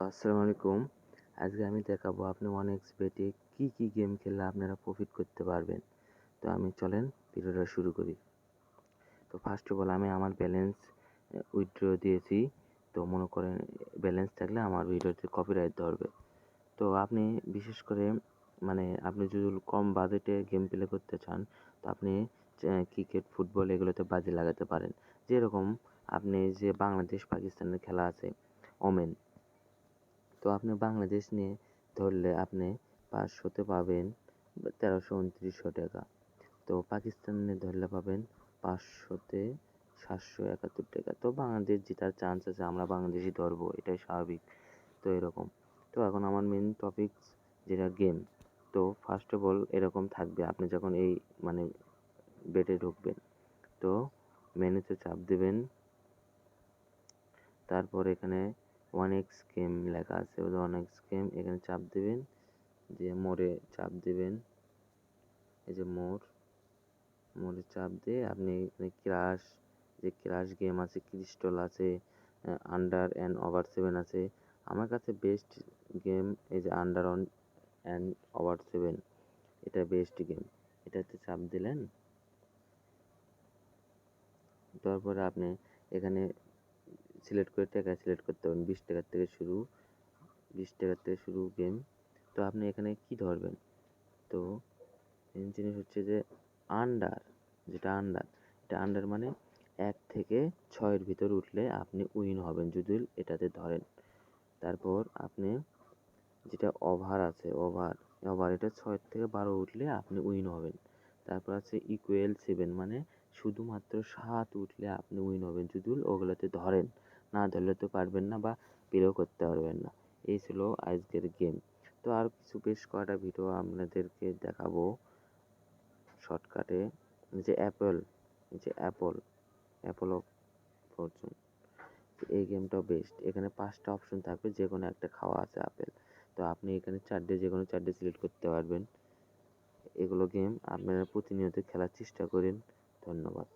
আসসালামু আলাইকুম। আজকে আমি দেখাবো আপনি OneX বেটে কি গেম খেললে আপনারা প্রফিট করতে পারবেন। তো চলেন ভিডিওটা শুরু করি। তো ফার্স্ট অফ অল আমি আমার ব্যালেন্স উইথড্র দিয়েছি। তো মনে করেন ব্যালেন্স থাকলে আমার ভিডিওতে কপিরাইট ধরবে। তো আপনি বিশেষ করে আপনি যদি কম বাজেটে গেম প্লে করতে চান, তো আপনি ক্রিকেট, ফুটবল এগুলোতে বাজি লাগাতে পারেন। যেরকম আপনি যে বাংলাদেশ পাকিস্তানের খেলা আছে ওমেন, তো আপনি বাংলাদেশ নিয়ে ধরলে আপনি 500-তে পাবেন 1329 টাকা। তো পাকিস্তান নিয়ে ধরলে পাবেন 500-তে 771 টাকা। তো বাংলাদেশ জেতার চান্স আছে, আমরা বাংলাদেশই ধরবো, এটাই স্বাভাবিক। তো এরকম। তো এখন আমার মেন টপিকস যেটা গেম। তো ফার্স্ট অফ অল এরকম থাকবে, আপনি যখন এই মানে বেটে ঢুকবেন, তো মেনুতে চাপ দেবেন। তারপর এখানে OneX গেম লেখা আছে, OneX গেম এখানে চাপ দেবেন, দিয়ে মোড়ে চাপ দেবেন। এই যে মোড়ে চাপ দিয়ে আপনি এখানে ক্রাশ গেম আছে, ক্রিস্টাল আছে, আন্ডার অ্যান্ড ওভার 7 আছে। আমার কাছে বেস্ট গেম এই যে আন্ডার অন অ্যান্ড ওভার 7, এটা বেস্ট গেম। এটাতে চাপ দিলেন, তারপরে আপনি এখানে সিলেক্ট করে টাকা সিলেক্ট করতে পারেন। 20 টাকার থেকে শুরু গেম। তো আপনি এখানে কি ধরবেন? তো মেন জিনিস হচ্ছে যে আন্ডার, এটা আন্ডার মানে 1 থেকে 6-এর ভিতর উঠলে আপনি উইন হবেন যদি এটাতে ধরেন। তারপর আপনি যেটা ওভার আছে, ওভার এটা 6 থেকে 12 উঠলে আপনি উইন হবেন। তারপর আছে ইকুয়াল 7, মানে শুধুমাত্র 7 উঠলে আপনি উইন হবেন যদি ওগুলোতে ধরেন। না ধরলে তো পারবেন না বা প্লেও করতে পারবেন না। এই ছিল আজকের গেম। তো আর কিছু বেশ কয়টা ভিডিও আপনাদেরকে দেখাবো শর্টকাটে। যে অ্যাপল অফ ফরচুন, এই গেমটাও বেস্ট। এখানে 5টা অপশন থাকবে, যে কোনো একটা খাওয়া আছে আপেল। তো আপনি এখানে যে কোনো 4টে সিলেক্ট করতে পারবেন। এগুলো গেম আপনারা প্রতিনিয়ত খেলার চেষ্টা করেন। ধন্যবাদ।